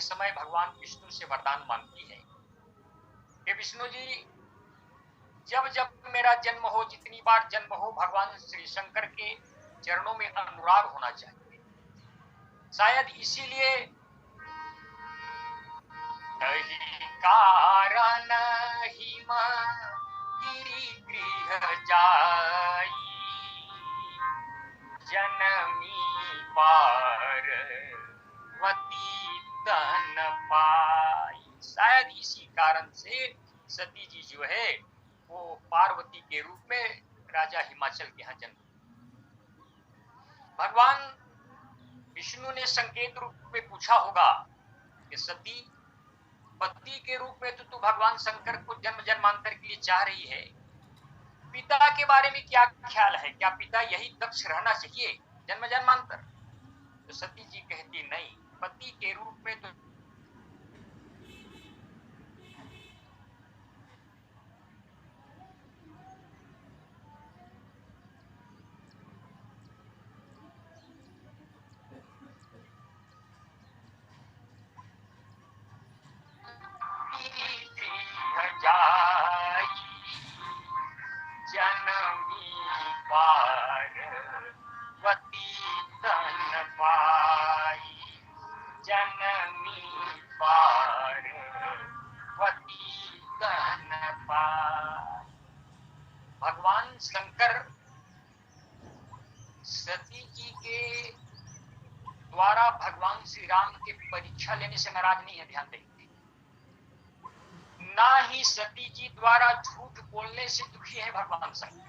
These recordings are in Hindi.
करते समय भगवान विष्णु से वरदान मांगती है कि विष्णु जी, जब जब मेरा जन्म हो, जितनी बार जन्म हो, भगवान श्री शंकर के चरणों में अनुराग होना चाहिए। शायद इसीलिए कारण हिम गिरि गृह जाई, जनमी पार्वती तन पाई। शायद इसी कारण से सती जी जो है वो पार्वती के रूप में राजा हिमाचल के यहाँ जन्म। भगवान विष्णु ने संकेत रूप में पूछा होगा कि सती, पति के रूप में तो तू भगवान शंकर को जन्म जन्मांतर के लिए चाह रही है, पिता के बारे में क्या ख्याल है? क्या पिता यही दक्ष रहना चाहिए जन्म जन्मांतर? तो सती जी कहती नहीं, पति के रूप में तो जाई, जनमी पार्वती तन पाई, जनमी पार्वती तन पाई। भगवान शंकर सती जी के द्वारा भगवान श्री राम की परीक्षा लेने से नाराज नहीं है, ध्यान देंगे। ना ही सती जी द्वारा झूठ बोलने से दुखी है भगवान शंकर।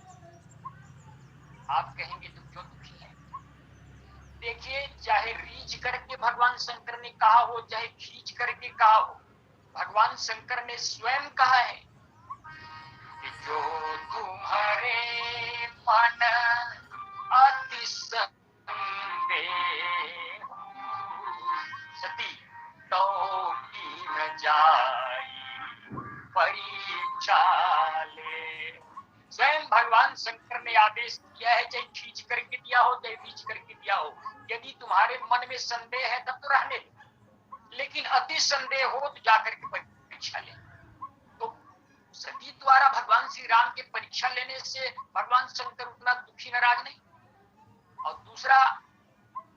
आप कहेंगे तो क्यों दुखी है? देखिए, चाहे रीझ करके भगवान शंकर ने कहा हो, चाहे खींच करके कहा हो, भगवान शंकर ने स्वयं कहा है कि जो तुम्हारे मन अति संदेह सती तो की न जाई परीक्षा ले। स्वयं भगवान शंकर ने आदेश दिया है, चाहे खींच करके दिया हो, चाहे रीच करके दिया हो, यदि तुम्हारे मन में संदेह है तब तो रहने दो, लेकिन अति संदेह हो तो जाकर के परीक्षा ले। तो सती द्वारा भगवान श्री राम के परीक्षा लेने से भगवान शंकर उतना दुखी नाराज नहीं। और दूसरा,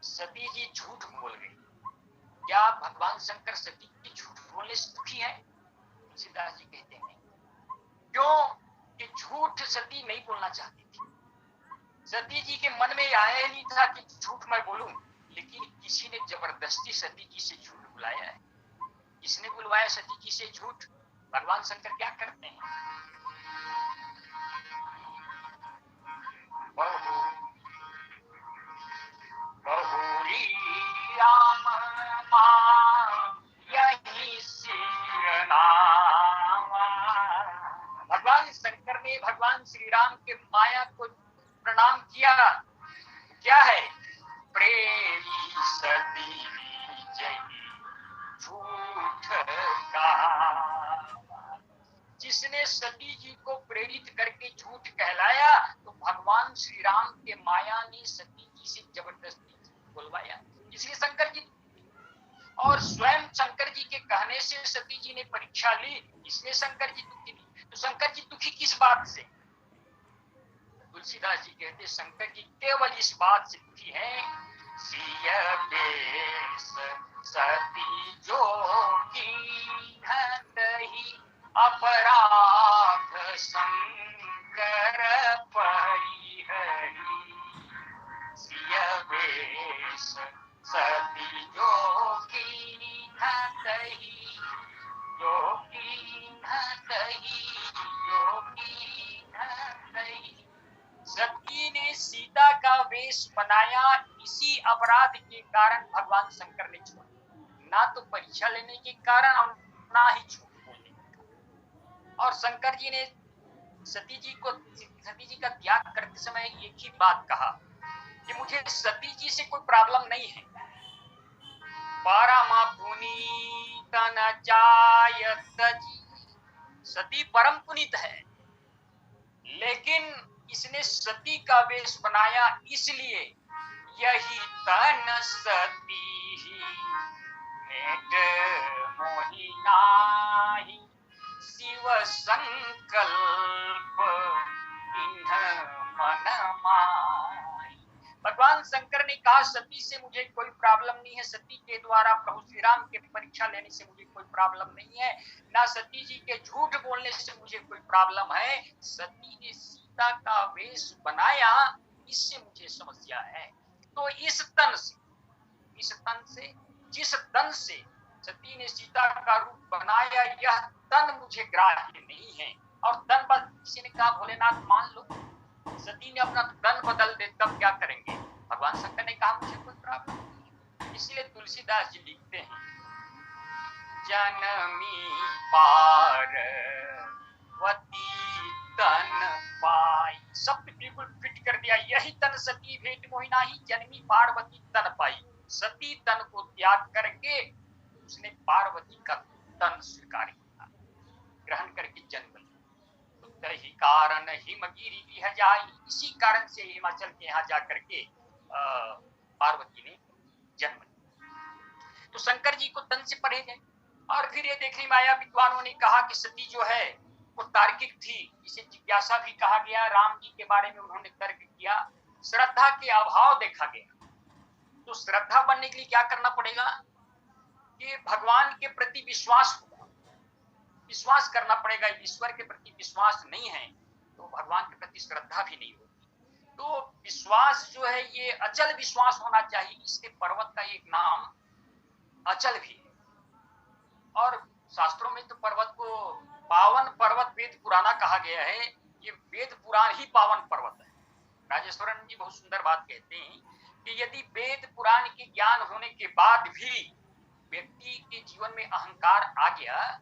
सती जी झूठ बोल गई। क्या भगवान शंकर सती जी झूठ बोलने से दुखी है? तुलसीदास जी कहते हैं क्यों कि झूठ सती नहीं बोलना चाहती थी। सती जी के मन में आया ही नहीं था कि झूठ मैं बोलूं, लेकिन किसी ने जबरदस्ती सती जी से झूठ बुलाया है। किसने बुलवाया सती जी से झूठ? भगवान शंकर क्या करते हैं? बहुरी राम यही सिरनावा। भगवान शंकर ने भगवान श्री राम के माया को प्रणाम किया। क्या है? प्रेमी सती जय झूठ का। जिसने सती जी को प्रेरित करके झूठ कहलाया, तो भगवान श्री राम के माया ने सती जी से जबरदस्ती बुलवाया, इसलिए शंकर जी। और स्वयं शंकर जी के कहने से सती जी ने परीक्षा ली, इसलिए शंकर जी दुखी नहीं। तो शंकर जी दुखी किस बात से? तुलसीदास जी कहते शंकर जी केवल इस बात से दुखी हैं, सिय बेस सती जो कीन्हतहि अपराध शंकर परिहरि। सिय बेस सती जो कीन्हतहि, जो कीन्हतहि, जो कीन्हतहि। सती ने सीता का वेश बनाया, इसी अपराध के कारण भगवान शंकर ने छोड़ा, ना तो परीक्षा लेने के कारण और ना ही झूठ बोलने के कारण। और शंकर जी ने सती जी का त्याग करते समय एक ही बात कहा कि मुझे सती जी से कोई प्रॉब्लम नहीं है। पारमा पुनीत न जायत जी, सती परम पुनीत है, लेकिन इसने सती का वेश बनाया इसलिए यही तन सती ही भेंट मोहि नाही, शिव संकल्प इन्ह मन माही। भगवान शंकर ने कहा सती से मुझे कोई प्रॉब्लम नहीं है, सती के द्वारा प्रभु श्री राम के परीक्षा लेने से मुझे कोई प्रॉब्लम नहीं है, ना सती जी के झूठ बोलने से मुझे कोई प्रॉब्लम है, सती ने सीता का वेश बनाया इससे मुझे समस्या है। तो इस तन से जिस तन से सती ने सीता का रूप बनाया, यह तन मुझे ग्राह्य नहीं है। और तन पर किसी ने कहा भोलेनाथ मान लो सती ने अपना तन बदल दे तब क्या करेंगे? भगवान शंकर ने कहा मुझे कोई प्रॉब्लम नहीं है। इसलिए तुलसीदास जी लिखते हैं, जनमी पार्वती तन पाई, सब बिल्कुल फिट कर दिया। यही तन सती भेंट मोहि नाही, जन्मी पार्वती तन पाई। सती तन को त्याग करके उसने पार्वती का तन स्वीकार किया, ग्रहण करके जन्म लिया। ही कारण हिमगिरी भी जाई, इसी कारण से हिमाचल के यहाँ जाकर के पार्वती ने जन्म लिया। तो शंकर जी को तन से परहेज है। और फिर ये देखिए माया विद्वानों ने कहा कि सती जो है वो तार्किक थी, इसे जिज्ञासा भी कहा गया। राम जी के बारे में उन्होंने तर्क किया, श्रद्धा के अभाव देखा गया। तो श्रद्धा बनने के लिए क्या करना पड़ेगा कि भगवान के प्रति विश्वास होगा, विश्वास करना पड़ेगा। ईश्वर के प्रति विश्वास नहीं है तो भगवान के प्रति श्रद्धा भी नहीं होगी। तो विश्वास जो है ये अचल विश्वास होना चाहिए। इसके पर्वत का एक नाम अचल भी है। और शास्त्रों में तो पर्वत को पावन पर्वत वेद पुराना कहा गया है। ये वेद पुराण ही पावन पर्वत है। राजेश्वरन जी बहुत सुंदर बात कहते हैं कि यदि वेद पुराण के ज्ञान होने के बाद भी व्यक्ति के जीवन में अहंकार आ गया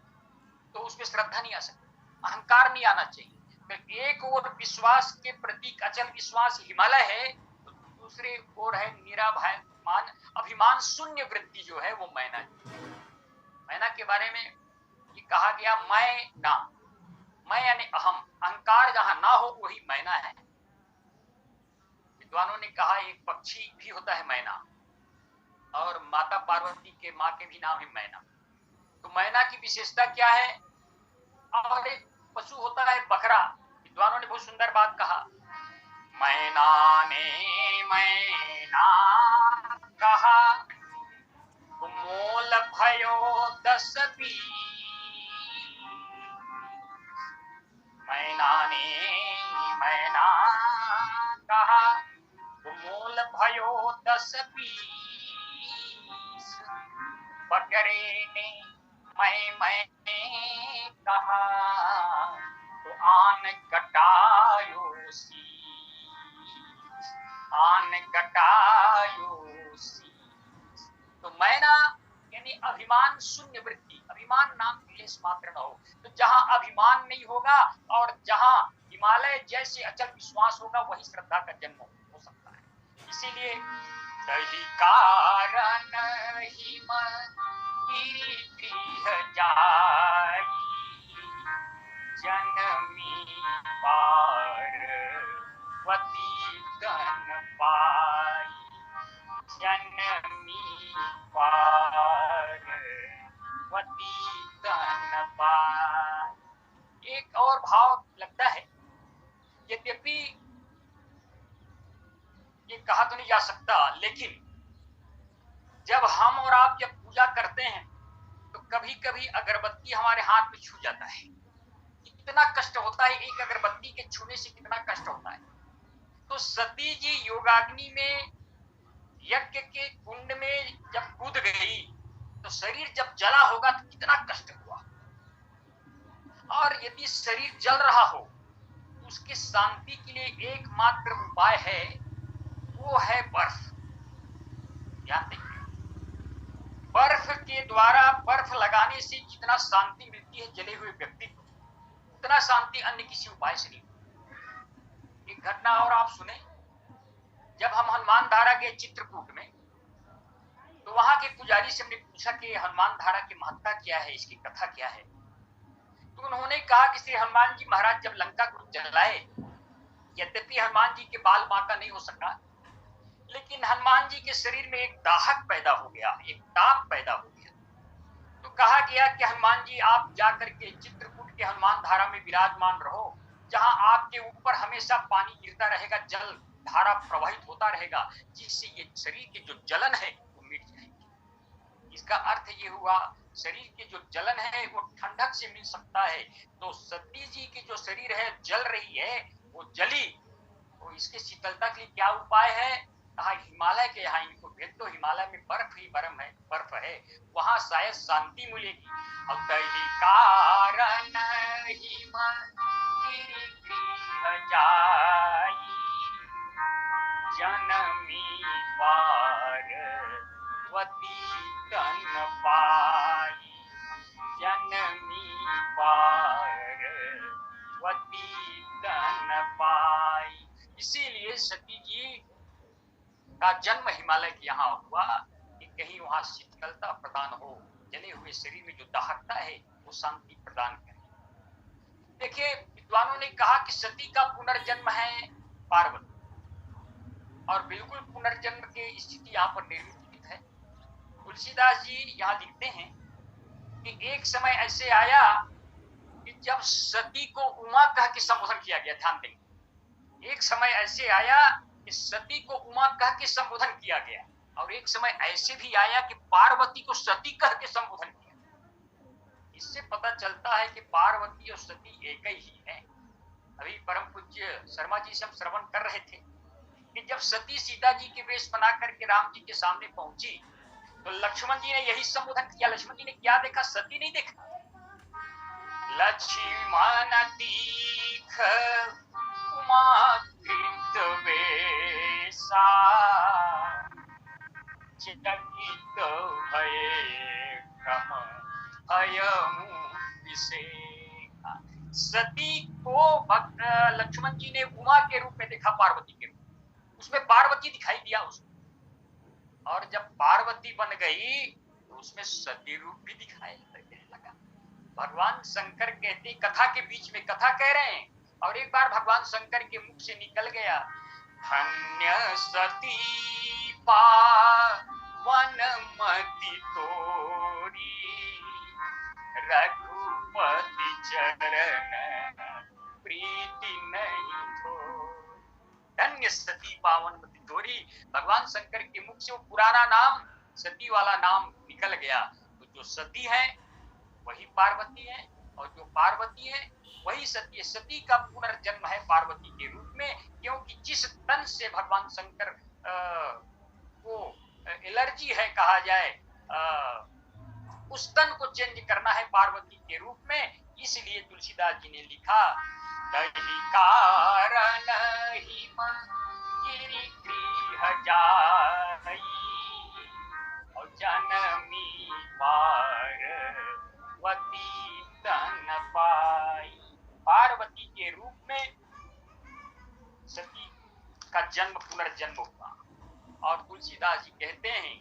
तो उसमें श्रद्धा नहीं आ सकती, अहंकार नहीं आना चाहिए। तो एक ओर विश्वास के प्रतीक अचल विश्वास हिमालय है, तो दूसरे ओर है निराभिमान अभिमान शून्य वृत्ति जो है वो मैना। मैना के बारे में ये कहा गया मैं ना, मैं यानी अहम, अहंकार जहां ना हो वही मैना है। विद्वानों ने कहा एक पक्षी भी होता है मैना, और माता पार्वती के माँ के भी नाम है मैना। तो मैना की विशेषता क्या है? और एक पशु होता है बकरा। विद्वानों ने बहुत सुंदर बात कहा, मैना ने मैना कहा मोल भयो 10 बीस, मैना ने मैना कहा मोल भयो 10 बीस, बकरे ने मैं कहा तो आन कटायो शीश, आन कटायो शीश। तो मैना यानी अभिमान शून्य वृत्ति, अभिमान नाम क्लेश मात्र न हो। तो जहां अभिमान नहीं होगा और जहां हिमालय जैसे अचल विश्वास होगा वही श्रद्धा का जन्म हो सकता है। इसीलिए दही कारण हिम गृह जाई, जनमी पार्वती तन पाई, जनमी पार्वती तन पाई। एक और भाव लगता है, यद्यपि ये कहा तो नहीं जा सकता, लेकिन जब हम और आप जब पूजा करते हैं तो कभी कभी अगरबत्ती हमारे हाथ में छू जाता है, कितना कष्ट होता है। एक अगरबत्ती के छूने से कितना कष्ट होता है। तो सती जी योगाग्नि में यज्ञ के कुंड में जब कूद गई तो शरीर जब जला होगा तो कितना कष्ट हुआ। और यदि शरीर जल रहा हो तो उसकी शांति के लिए एकमात्र उपाय है, वो है बर्फ। ध्यान देखिए, बर्फ के द्वारा, बर्फ लगाने से जितना शांति मिलती है जले हुए व्यक्ति को, उतना शांति अन्य किसी उपाय से नहीं। एक घटना और आप सुने, जब हम हनुमान धारा के चित्रकूट में, तो वहां के पुजारी से हमने पूछा कि हनुमान धारा की महत्ता क्या है, इसकी कथा क्या है। तो उन्होंने कहा कि श्री हनुमान जी महाराज जब लंका को जलाए, यद्यपि हनुमान जी के बाल बांका नहीं हो सका, लेकिन हनुमान जी के शरीर में एक दाहक पैदा हो गया, एक ताप पैदा हो गया। तो कहा गया कि हनुमान जी आप जाकर के चित्रकूट के हनुमान धारा में विराजमान रहो, जहां आपके ऊपर हमेशा पानी गिरता रहेगा, जल धारा प्रवाहित होता रहेगा, जिससे ये शरीर की जो जलन है वो मिट जाएगी। इसका अर्थ ये हुआ शरीर के जो जलन है वो ठंडक से मिल सकता है। तो सती जी की जो शरीर है जल रही है, वो जली, तो इसके शीतलता के लिए क्या उपाय है? कहा हिमालय के यहाँ इनको भेज दो, हिमालय में बर्फ ही बर्फ है, वहां शायद शांति मिलेगी। और तही कारण हिम गृह जाई, जनमी पार्वती तन पाई, जनमी पार्वती तन पाई। इसीलिए सती जी का जन्म हिमालय के यहाँ हुआ कि कहीं वहां शीतलता प्रदान हो, जले हुए शरीर में जो दाहकता है वो शांति प्रदान करे। देखिए विद्वानों ने कहा कि सती का पुनर्जन्म है पार्वती, और बिल्कुल पुनर्जन्म की स्थिति यहाँ पर निर्मित है। तुलसीदास जी यहाँ लिखते हैं कि एक समय ऐसे आया कि जब सती को उमा कह के संबोधन किया गया। ध्यान देंगे, एक समय ऐसे आया कि सती को उमा कह के संबोधन किया गया, और एक समय ऐसे भी आया कि पार्वती को सती कह के संबोधन किया। इससे पता चलता है कि पार्वती और सती एक ही है। अभी परम पूज्य शर्मा जी से हम श्रवण कर रहे थे कि जब सती सीता जी के वेश बना करके राम जी के सामने पहुंची तो लक्ष्मण जी ने यही संबोधन किया। लक्ष्मण जी ने क्या देखा? सती नहीं देखा। लक्ष्मण दीख उमा कृत वेशा, चितकित भये कह भयमु विषेका। सती को लक्ष्मण जी ने उमा के रूप में देखा, पार्वती के रूप में, उसमें पार्वती दिखाई दिया उसको। और जब पार्वती बन गई तो उसमें सती रूप भी दिखाई देने लगा। भगवान शंकर कहते, कथा के बीच में कथा कह रहे हैं और एक बार भगवान शंकर के मुख से निकल गया, धन्य सती पावन मति तोरी, रघुपति चरण प्रीति नहीं थोरी। धन्य सती पावन मति तोरी, भगवान शंकर के मुख से वो पुराना नाम सती वाला नाम निकल गया। तो जो सती है वही पार्वती है, और जो पार्वती है वही सती है। सती का पुनर्जन्म है पार्वती के रूप में, क्योंकि जिस तन से भगवान शंकर को एलर्जी है कहा जाए, उस तन को चेंज करना है पार्वती के रूप में। इसलिए तुलसीदास जी ने लिखा, दही कारण हिम गृह जाई, और जनमी पार्वती तन पाई। पार्वती के रूप में सती का जन्म पुनर्जन्म हुआ। और तुलसीदास जी कहते हैं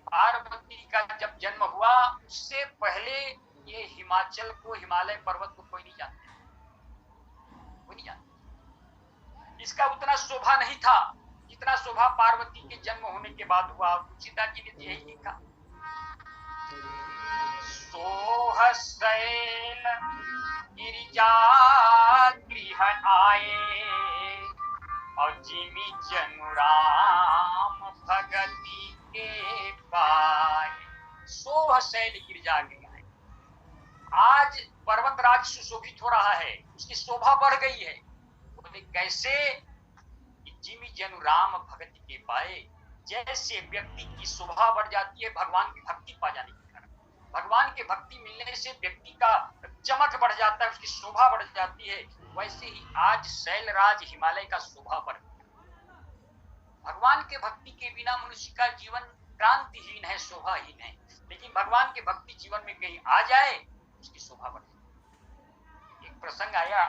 पार्वती का जब जन्म हुआ उससे पहले ये हिमाचल को, हिमालय पर्वत को कोई नहीं जानता, कोई नहीं जानता। इसका उतना शोभा नहीं था जितना शोभा पार्वती के जन्म होने के बाद हुआ। तुलसीदास जी ने यही लिखा, सोह शैल गिरिजा गृह आए, और जिमी जनु राम भगति के पाए। सोह शैल गिरिजा गृह आए, आज पर्वतराज सुशोभित हो रहा है, उसकी शोभा बढ़ गई है। बोले कैसे? जिमी जनु राम भगति के पाए। जैसे व्यक्ति की शोभा बढ़ जाती है भगवान की भक्ति पा जाने के कारण, भगवान की भक्ति मिलने से व्यक्ति का चमक बढ़ जाता है, उसकी शोभा बढ़ जाती है, वैसे ही आज शैलराज हिमालय का शोभा बढ़ गया। भगवान के भक्ति के बिना मनुष्य का जीवन क्रांतिहीन है, शोभाहीन है, लेकिन भगवान के भक्ति जीवन में कहीं आ जाए उसकी शोभा बढ़ जाए। एक प्रसंग आया,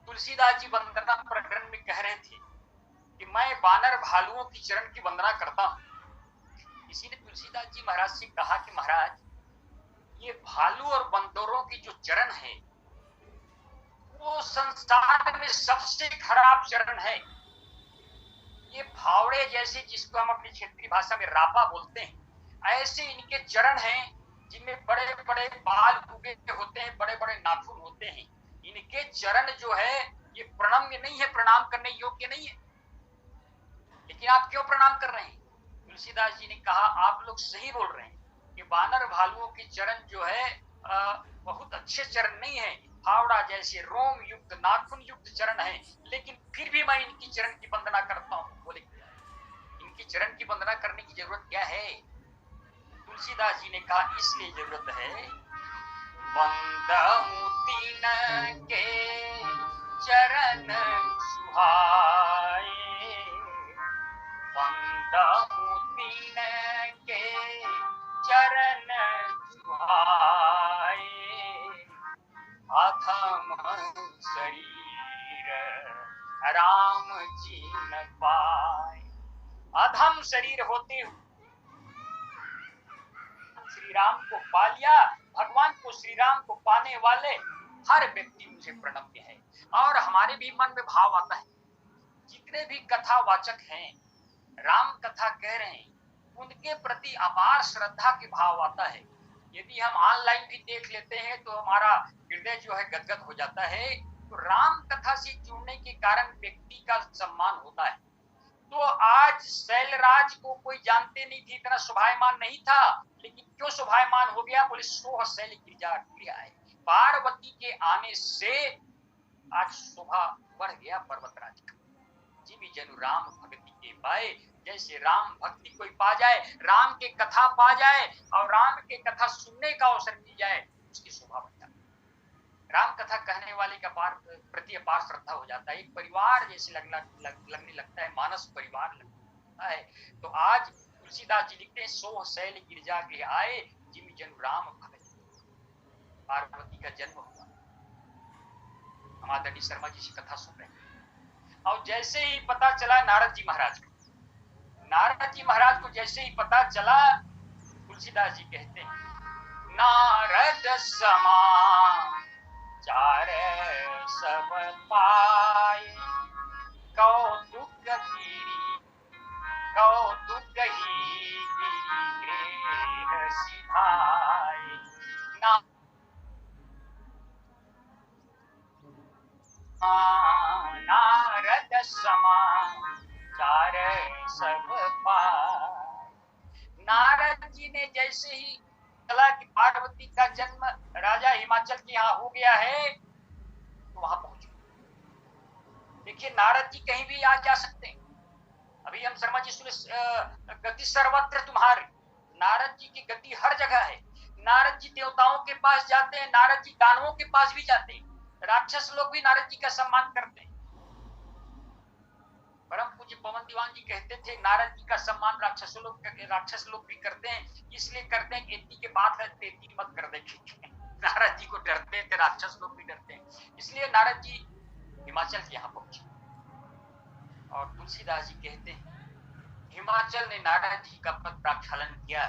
तुलसीदास जी वंदना प्रकरण में कह रहे थे कि मैं वानर भालुओं की चरण की वंदना करता हूं। इसी ने तुलसीदास जी महाराज से कहा कि महाराज, ये भालू और बंदरों की जो चरण है वो संसार में सबसे खराब चरण है। ये फावड़े जैसे, जिसको हम अपनी क्षेत्रीय भाषा में रापा बोलते हैं, ऐसे इनके चरण हैं जिनमें बड़े बड़े बाल उगे होते हैं, बड़े बड़े नाखून होते हैं। इनके चरण जो है ये प्रणम्य नहीं है, प्रणाम करने योग्य नहीं है, लेकिन आप क्यों प्रणाम कर रहे हैं? तुलसीदास जी ने कहा आप लोग सही बोल रहे हैं कि वानर भालुओं के चरण जो है बहुत अच्छे चरण नहीं है, फावड़ा जैसे रोम युक्त नाखून युक्त चरण है, लेकिन फिर भी मैं इनकी चरण की वंदना करता हूँ। बोले इनकी चरण की वंदना करने की जरूरत क्या है? तुलसीदास जी ने कहा इसलिए जरूरत है, वंदमु तीन के चरण सुहाए, वंदमु तीन के चरण सुहाए, अधम शरीर राम जी न पाए। अधम शरीर होते हुए श्री राम को पा लिया, भगवान को श्री राम को पाने वाले हर व्यक्ति मुझे प्रणम्य है। और हमारे भी मन में भाव आता है, जितने भी कथावाचक हैं, राम कथा कह रहे हैं, उनके प्रति अपार श्रद्धा के भाव आता है। यदि हम ऑनलाइन भी देख लेते हैं तो हमारा हृदय जो है गदगद हो जाता है। तो राम कथा से जुड़ने के कारण व्यक्ति का सम्मान होता है। तो आज शैलराज को कोई जानते नहीं थे, इतना शोभायमान नहीं था, लेकिन क्यों शोभायमान हो गया? बोले सोह शैल गिरिजा है, पार्वती के आने से आज शोभा बढ़ गया पर्वतराज का। जिमी जनु राम भक्ति के पाए, जैसे राम भक्ति कोई पा जाए, राम के कथा पा जाए और राम के कथा सुनने का अवसर मिल जाए, उसकी शोभा बढ़ जाती है। राम कथा कहने वाले का प्रति अपार श्रद्धा हो जाता है, एक परिवार जैसे लगने लगता है, मानस परिवार लगता है। तो आज तुलसीदास जी लिखते हैं, सोह शैल गिरजा गृह आए, जिमि जनु राम भगति। पार्वती का जन्म हुआ, हम आदरणीय शर्मा जी से कथा सुन रहे हैं, और जैसे ही पता चला नारद जी महाराज को, नारद जी महाराज को जैसे ही पता चला, तुलसीदास जी कहते हैं, नारद समान चार सब पाए, कौतुक गिरी कौतुक ही गृह सिधाए, नारद समान चार सब पाए। नारद जी ने जैसे ही चला कि पार्वती का जन्म राजा हिमाचल के यहाँ हो गया है, तो वहां पहुंचे। देखिए नारद जी कहीं भी आ जा सकते हैं। अभी हम शर्मा जी सुने, गति सर्वत्र तुम्हारी, नारद जी की गति हर जगह है। नारद जी देवताओं के पास जाते हैं, नारद जी दानवों के पास भी जाते हैं, राक्षस लोग भी नारद जी का सम्मान करते हैं। परम पूज्य पवन दीवान जी कहते थे, नारद जी का सम्मान राक्षस लोग भी करते हैं, इसलिए करते हैं कि इतनी के बात है तेती मत कर देंगे। नारद जी को डरते थे, राक्षस लोग भी डरते हैं, इसलिए नारद जी हिमाचल के यहाँ पहुंचे। और तुलसीदास जी कहते हैं, हिमाचल ने नारद जी का पद प्रक्षालन किया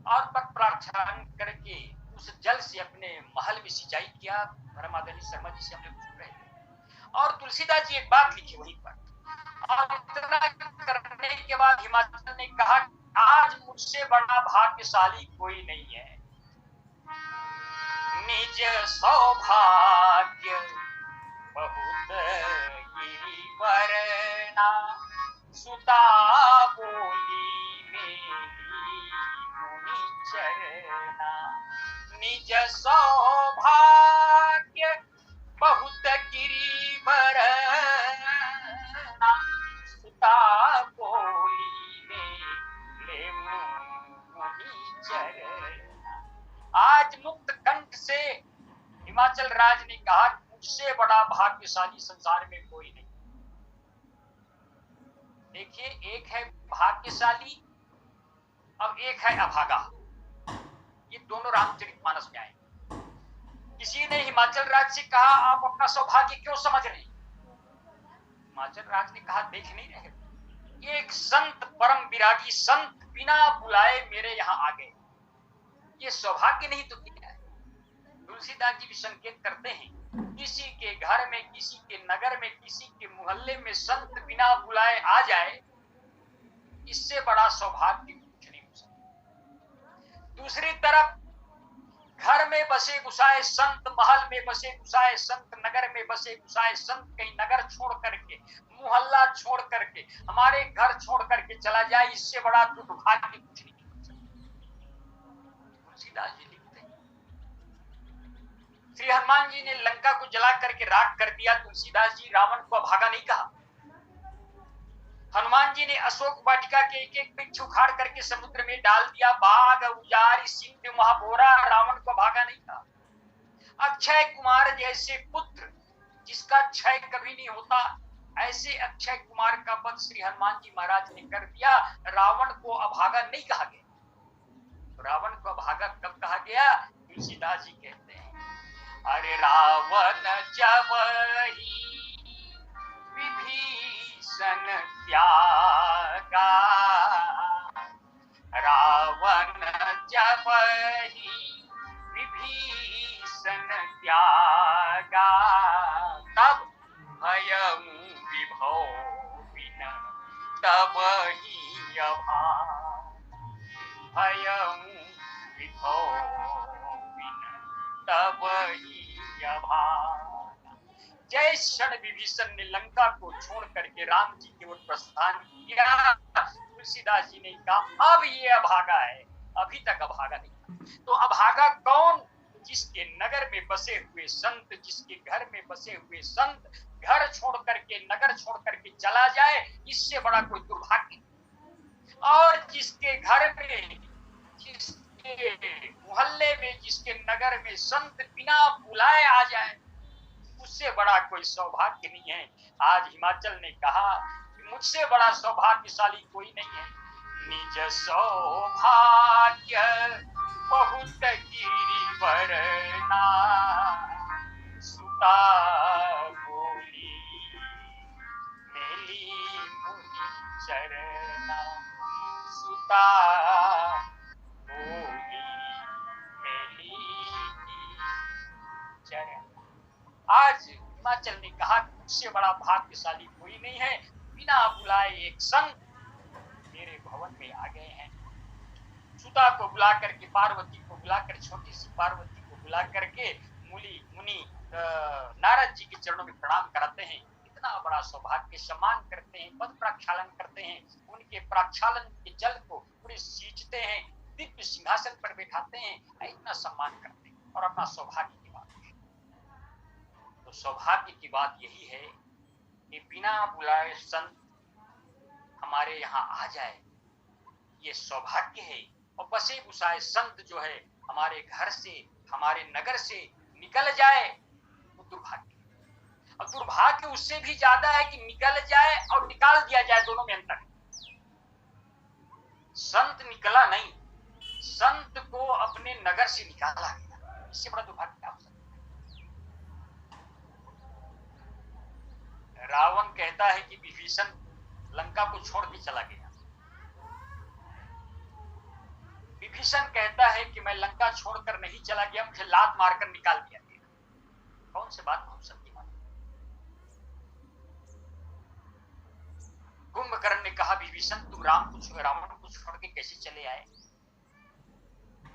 और पद प्रक्षालन करके उस जल से अपने महल में सिंचाई किया। परम आदरणीय शर्मा जी से हम लोग सुन रहे थे। और तुलसीदास जी एक बात लिखी वहीं पर, और इतना करने के बाद हिमाचल ने कहा, आज मुझसे बड़ा भाग्यशाली कोई नहीं है, निज सौभाग्य बहुत गिरिवरना, सुता बोली मेरी मुनि चरना, निज सौभाग्य बहुत गिरिवरना, सुता बोली मेरे मुनि चरना। आज मुक्त कंठ से हिमाचल राज ने कहा, मुझसे बड़ा भाग्यशाली संसार में कोई नहीं। देखिए, एक है भाग्यशाली और एक है अभागा। ये दोनों रामचरितमानस में आए। किसी ने हिमाचल राज से कहा, आप अपना सौभाग्य क्यों समझ रहे हैं? हिमाचल राज ने कहा, देख नहीं रहे, एक संत परम विरागी संत बिना बुलाए मेरे यहाँ आ गए, ये सौभाग्य नहीं तो क्या है? तुलसीदास जी भी संकेत करते हैं, किसी के घर में, किसी के नगर में, किसी के मोहल्ले में संत बिना बुलाए आ जाए, इससे बड़ा सौभाग्य कुछ नहीं हो सकता। दूसरी तरफ घर में बसे गुसाए संत, महल में बसे गुसाए संत, नगर में बसे गुसाए संत कहीं नगर छोड़ करके, मोहल्ला छोड़ करके, हमारे घर छोड़ करके चला जाए, इससे बड़ा दुर्भाग्य कुछ नहीं हो सकता। तुलसीदास जी लिखते हैं, श्री हनुमान जी ने लंका को जला करके राख कर दिया, तुलसीदास जी रावण को अभागा नहीं कहा। हनुमान जी ने अशोक वाटिका के एक एक वृक्ष उखाड़ करके समुद्र में डाल दिया, बाघ उजाड़ सिंह महाबोरा, रावण को भागा नहीं था। अक्षय कुमार जैसे पुत्र जिसका क्षय कभी नहीं होता, ऐसे अक्षय कुमार का वध श्री हनुमान जी महाराज ने कर दिया, रावण को अभागा नहीं कहा गया। तो रावण को अभागा कब कहा गया? तुलसीदास जी कहते हैं, अरे रावण जब ही विभीषण त्यागा, रावण जब ही विभीषण त्यागा, तब भयमु विभो बिन तब ही अभा, भयमु विभो बिन तब ही अभा। जय क्षण विभीषण ने लंका को छोड़ करके राम जी की ओर प्रस्थान किया, तुलसीदास जी ने कहा अब ये अभागा है, अभी तक अभागा नहीं। तो अभागा कौन? जिसके नगर में बसे हुए संत, जिसके घर में बसे हुए संत घर छोड़ करके, नगर छोड़ करके चला जाए, इससे बड़ा कोई दुर्भाग्य नहीं। और जिसके घर में, जिसके मोहल्ले में, जिसके नगर में संत बिना बुलाए आ जाए, उससे बड़ा कोई सौभाग्य नहीं है। आज हिमाचल ने कहा कि मुझसे बड़ा सौभाग्यशाली कोई नहीं है। निज सौभाग्य बहुत गिरिवरना, सुता बोली मेली मुनि चरना, सुता बोली मेली चरना। आज हिमाचल ने कहा कि मुझसे बड़ा भाग्यशाली कोई नहीं है, बिना बुलाए एक संत मेरे भवन में आ गए हैं। सुता को बुला करके, पार्वती को बुलाकर, छोटी सी पार्वती को बुला करके मुनि नारद जी के चरणों में प्रणाम कराते हैं। इतना बड़ा सौभाग्य, सम्मान करते हैं, पद प्रक्षालन करते हैं, उनके प्रक्षालन के जल को पूरे सींचते हैं, दिव्य सिंहासन पर बैठाते हैं, इतना सम्मान करते हैं। और अपना सौभाग्य की बात है, तो सौभाग्य की बात यही है कि बिना बुलाए संत हमारे यहाँ आ जाए, ये सौभाग्य है। और बसे बुसाए संत जो है हमारे घर से, हमारे नगर से निकल जाए, वो दुर्भाग्य है। और दुर्भाग्य उससे भी ज्यादा है कि निकल जाए और निकाल दिया जाए, दोनों में अंतर है। संत निकला नहीं, संत को अपने नगर से निकाला गया, इससे बड़ा दुर्भाग्य क्या हो सकता है? रावण कहता है कि विभीषण लंका को छोड़ के चला गया। विभीषण कहता है कि मैं लंका छोड़कर नहीं चला गया, मुझे लात मारकर निकाल दिया गया। कौन सी बात हो सकती है? कुंभकर्ण ने कहा विभीषण तुम रावण को छोड़ के कैसे चले आए?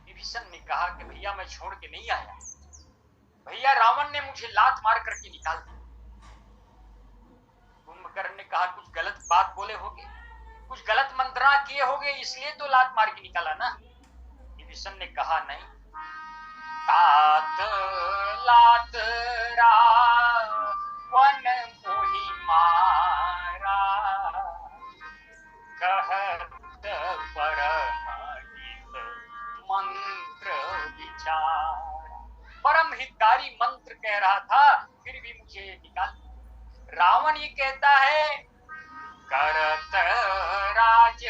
विभीषण ने कहा कि भैया मैं छोड़ के नहीं आया, भैया रावण ने मुझे लात मार करके निकाल दिया। कुंभकर्ण ने कहा कुछ गलत बात बोले होगे, कुछ गलत मंत्रणा किए होगे, इसलिए तो लात मार के निकाला ना। विभीषण ने कहा नहीं, तात लात रावण मोहि मारा, कहत परम हित मंत्र विचार। परम हितकारी मंत्र कह रहा था, फिर भी मुझे निकाल। रावण ये कहता है करत राज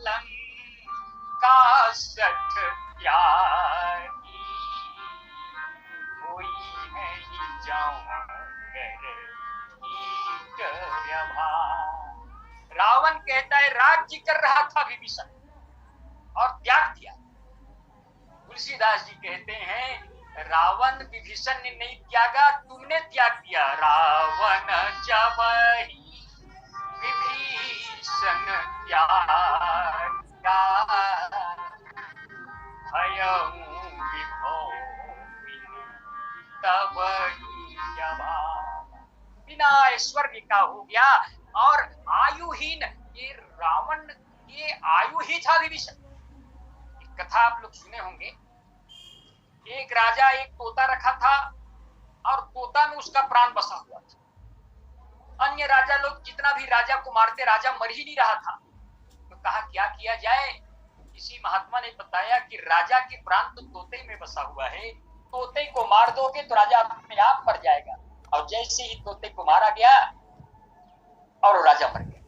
लंका सठ त्यागी, कोई नहीं जाऊं रावण कहता है राज्य कर रहा था विभीषण और त्याग दिया। तुलसीदास जी कहते हैं रावण विभीषण ने नहीं त्यागा, तुमने त्याग दिया। रावण जब ही विभीषण त्यागा, भयऊ विभो तब बिना ऐश्वर्य का हो गया और आयुहीन। ये रावण ये आयु ही था विभीषण। एक कथा आप लोग सुने होंगे, एक राजा एक तोता रखा था और तोता में उसका प्राण बसा हुआ था। अन्य राजा लोग जितना भी राजा को मारते, राजा मर ही नहीं रहा था। तो कहा क्या किया जाए। किसी महात्मा ने बताया कि राजा के प्राण तो तोते में बसा हुआ है, तोते को मार दोगे तो राजा अपने आप मर जाएगा। और जैसे ही तोते को मारा गया और राजा मर गया।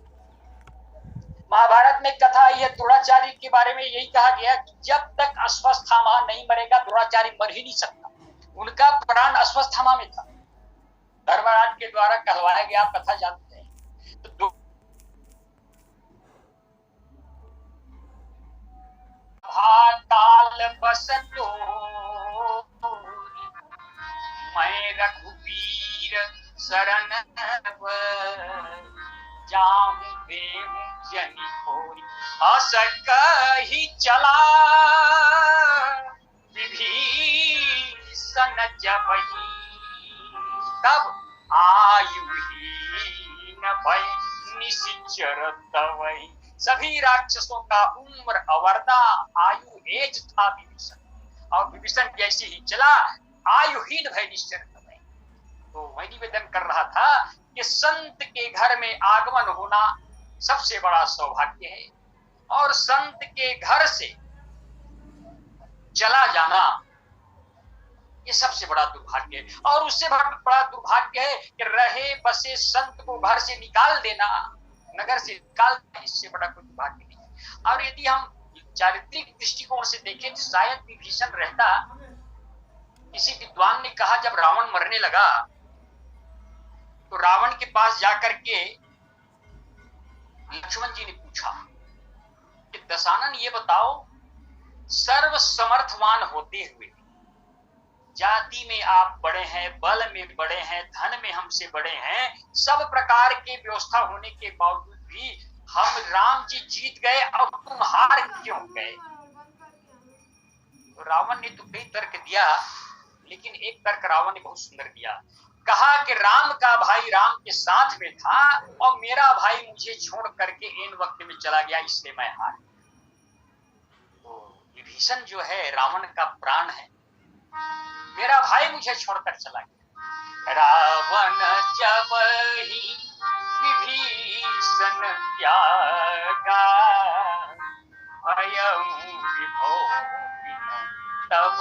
महाभारत में कथा आई है द्रोणाचार्य के बारे में, यही कहा गया कि जब तक अश्वत्थामा नहीं मरेगा द्रोणाचार्य मर ही नहीं सकता। उनका प्राण अश्वत्थामा में था, धर्मराज के द्वारा कहलवाया गया। आप कथा जानते हैं। तो काल बसतो मैं रघुवीर शरण जाऊं देहूं जनि कोई अस कही चला विभीषण जबहि तब आयुहीन भय निशिचर तवै। सभी राक्षसों का उम्र अवर्दा आयु एज था विभीषण, और विभीषण जैसे ही चला आयुहीन भय निश्चर तवै। तो वही निवेदन कर रहा था कि संत के घर में आगमन होना सबसे बड़ा सौभाग्य है, और संत के घर से चला जाना ये सबसे बड़ा दुर्भाग्य है। और उससे बड़ा दुर्भाग्य है कि रहे बसे संत को घर से निकाल देना, नगर से निकाल देना, इससे बड़ा कोई दुर्भाग्य नहीं है। और यदि हम चारित्रिक दृष्टिकोण से देखें तो शायद विभीषण रहता। किसी विद्वान ने कहा जब रावण मरने लगा तो रावण के पास जाकर के लक्ष्मण जी ने पूछा कि दशानन ये बताओ, सर्व समर्थवान होते हुए जाति में आप बड़े हैं, बल में बड़े हैं, धन में हमसे बड़े हैं, सब प्रकार के व्यवस्था होने के बावजूद भी हम राम जी जीत गए और तुम हार क्यों गए। तो रावण ने तो कई तर्क दिया, लेकिन एक तर्क रावण ने बहुत सुंदर दिया। कहा कि राम का भाई राम के साथ में था और मेरा भाई मुझे छोड़ करके इन वक्त में चला गया, इसलिए मैं हार। तो विभीषण जो है रावण का प्राण है, मेरा भाई मुझे छोड़कर चला गया। रावण जब ही विभीषण त्यागा भयऊ विभो तब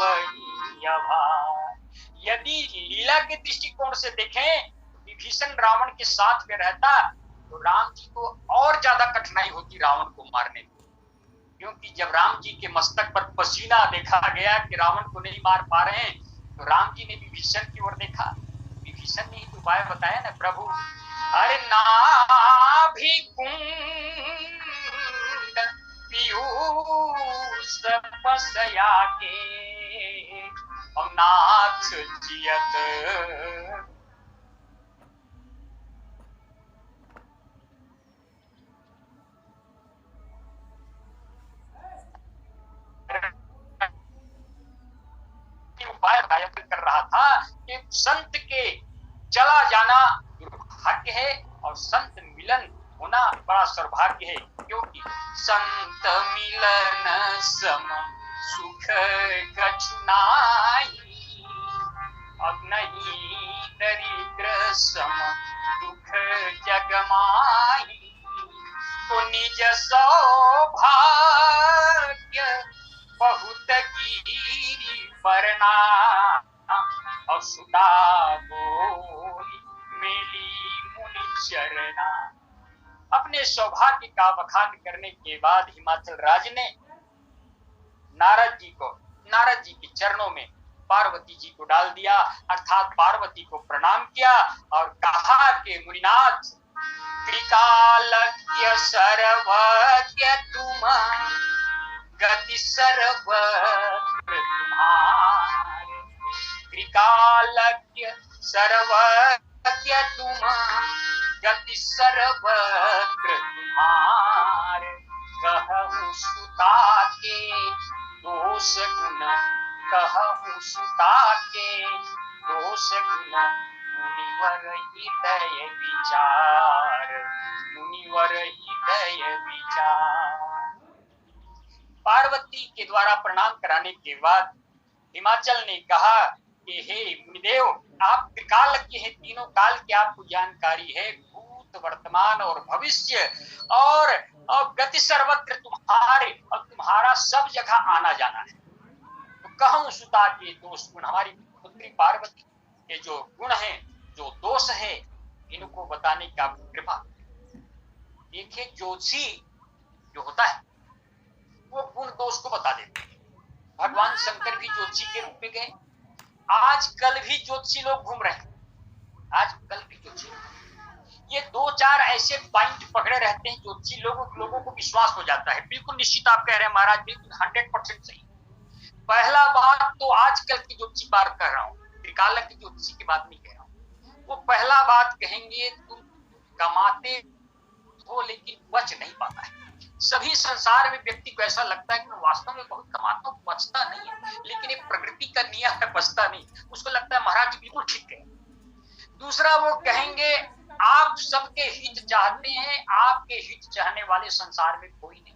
यदि लीला के दृष्टिकोण से देखें तो विभीषण रावण के साथ में रहता तो राम जी को और ज्यादा कठिनाई होती रावण को मारने में, क्योंकि जब राम जी के मस्तक पर पसीना देखा गया कि रावण को नहीं मार पा रहे हैं तो राम जी ने विभीषण की ओर देखा। विभीषण ने ही उपाय बताया ना, प्रभु अरे नाभि कुंड पीयूष पसया के और नाथ जियत उपाय कर रहा था कि संत के चला जाना दुर्भाग्य है और संत मिलन होना बड़ा सौभाग्य है, क्योंकि संत मिलन सम सुख कछु नाहि अब नहीं दरिद्र सम दुख जग माही। तो निज सौभाग्य बहुत गिरी परना और सुता बोली मेली मुनि चरना। अपने सौभाग्य का बखान करने के बाद हिमाचल राज ने नारद जी के चरणों में पार्वती जी को डाल दिया, अर्थात पार्वती को प्रणाम किया और कहा कि मुनिनाथ त्रिकालज्ञ सर्वज्ञ तुम गति सर्वत्र तुम्हारे। त्रिकालज्ञ सर्वज्ञ तुम गति सर्वत्र तुम्हारे। कहूँ सुता के दोष गुण कहूँ सुता के, दोष गुण मुनिवर हृदय विचार, मुनिवर हृदय विचार। पार्वती के द्वारा प्रणाम कराने के बाद हिमाचल ने कहा कि हे मुनिदेव, आप त्रिकालज्ञ हैं, तीनों काल की आपको जानकारी है, भूत वर्तमान और भविष्य, और गति सर्वत्र तुम्हारे, और तुम्हारा सब जगह आना जाना है। तो कहूँ सुता के दोष गुण, हमारी पुत्री पार्वती के जो गुण हैं, जो दोष है, इनको बताने का कृपा। देखिए ज्योतिषी जो होता है वो गुण दोष को बता देते हैं। भगवान शंकर भी ज्योतिषी के रूप में गए, आजकल भी ज्योतिषी लोग घूम रहे हैं, आजकल भी ज्योतिषी, ये दो चार ऐसे पॉइंट पकड़े रहते हैं ज्योतिषी लोगों को विश्वास हो जाता है। बिल्कुल निश्चित आप कह रहे हैं महाराज, बिल्कुल 100% सही। पहला बात तो आजकल की ज्योतिषी बात कर रहा हूँ, त्रिकाल की ज्योतिषी की बात नहीं कह रहा हूँ। वो पहला बात कहेंगे तुम कमाते हो लेकिन बच नहीं पाता है। सभी संसार में व्यक्ति को ऐसा लगता है कि मैं वास्तव में बहुत कमाता हूँ, बचता नहीं है, लेकिन ये प्रकृति का नियम है, बचता नहीं। उसको लगता है महाराज जी बिल्कुल ठीक है। दूसरा वो कहेंगे आप सबके हित चाहते हैं, आपके हित चाहने वाले संसार में कोई नहीं।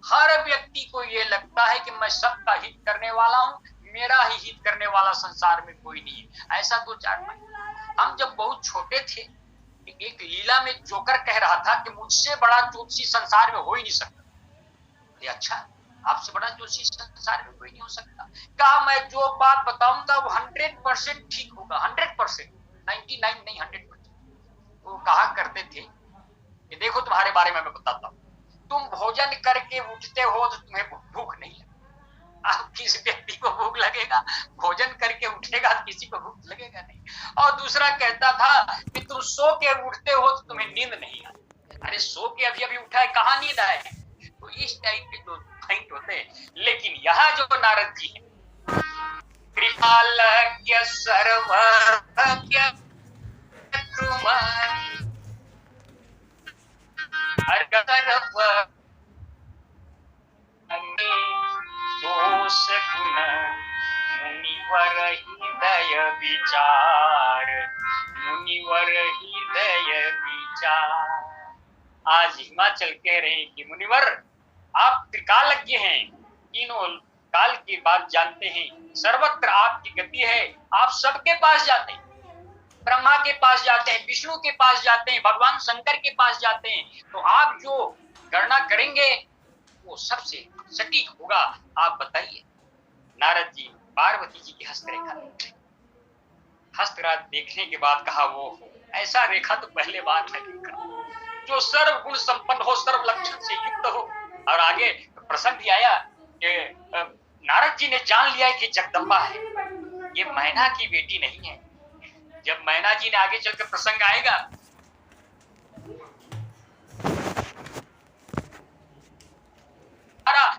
हर व्यक्ति को ये लगता है कि मैं सबका हित करने वाला हूँ, मेरा ही हित करने वाला संसार में कोई नहीं है। ऐसा दो चार हम जब बहुत छोटे थे, एक लीला में जोकर कह रहा था कि मुझसे बड़ा ज्योतिषी संसार में हो ही नहीं सकता। अच्छा, आपसे बड़ा ज्योतिषी संसार में कोई नहीं हो सकता। कहा मैं जो बात बताऊंगा वो 100% ठीक होगा, 100%, 99 नहीं 100%। वो कहा करते थे कि देखो तुम्हारे बारे में मैं बताता हूँ, तुम भोजन करके उठते हो तो तुम्हें भूख नहीं लगती। अब किस व्यक्ति को भूख लगेगा? भोजन करके उठेगा, किसी को भूख लगेगा नहीं। और दूसरा कहता था कि तुम सो के उठते हो तो तुम्हें नींद नहीं आती। अरे सो के अभी अभी उठा है, कहाँ नींद आए? तो इस टाइप के जो पॉइंट होते हैं। लेकिन यहाँ जो नारद जी है, कृपालज्ञ सर्वज्ञ दोष गुण मुनिवर हृदय विचार, मुनिवर हृदय विचार। आज हिमाचल कह रहे हैं कि मुनिवर आप त्रिकालज्ञ हैं, तीनों काल की बात जानते हैं, सर्वत्र आपकी गति है, आप सबके पास जाते हैं, ब्रह्मा के पास जाते हैं, विष्णु के पास जाते हैं, भगवान शंकर के पास जाते हैं। तो आप जो गणना करेंगे वो सबसे सटीक होगा। आप बताइए। नारद जी पार्वती जी की हस्तरेखा देख, हस्तरेखा देखने के बाद कहा वो ऐसा रेखा तो पहले बार नहीं देखा, जो सर्व गुण संपन्न हो, सर्व लक्षण से युक्त हो। और आगे प्रसंग भी आया कि नारद जी ने जान लिया कि जगदम्बा है, ये मैना की बेटी नहीं है। जब मैना जी ने आगे चलकर प्रसंग आएगा,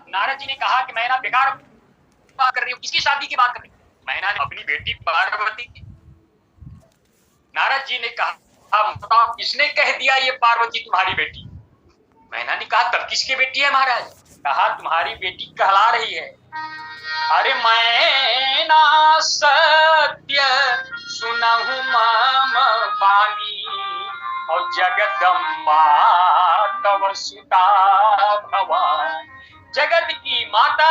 नारद जी ने कहा कि मैना बेकार बात कर रही हो, किसकी शादी की बात कर रही हो? मैना ने अपनी बेटी पार्वती की। नारद जी ने कहा बताओ किसने कह दिया ये पार्वती तुम्हारी बेटी? मैना ने कहा तब किसकी बेटी है महाराज? कहा तुम्हारी बेटी कहला रही है। अरे मैना सत्य सुनहु मम वाणी, और जगदम्बा तव सुता भवानी। जगत की माता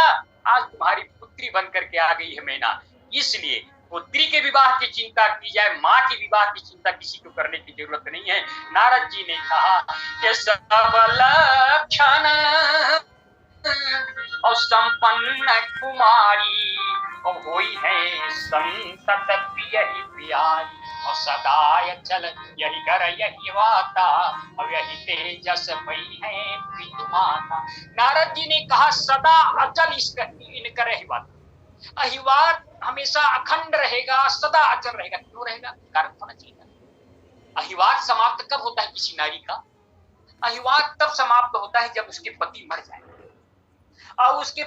आज तुम्हारी पुत्री बनकर के आ गई है मैना, इसलिए पुत्री के विवाह की चिंता की जाए, माँ के विवाह की चिंता किसी को करने की जरूरत नहीं है। नारद जी ने कहा कि सब लक्षण और संपन्न कुमारी, और होई है संतत यही प्यारी, और सदा चल यही कर यही वाता, और यही तेजस भई है प्रीत माता। नारद जी ने कहा सदा अचल इनकर अहिवात, अहिवात हमेशा अखंड रहेगा, सदा अचल रहेगा। क्यों रहेगा? कारण होना चाहिए। अहिवात समाप्त कब होता है किसी नारी का? अहिवात तब समाप्त होता है जब उसके पति मर जाए, और उसके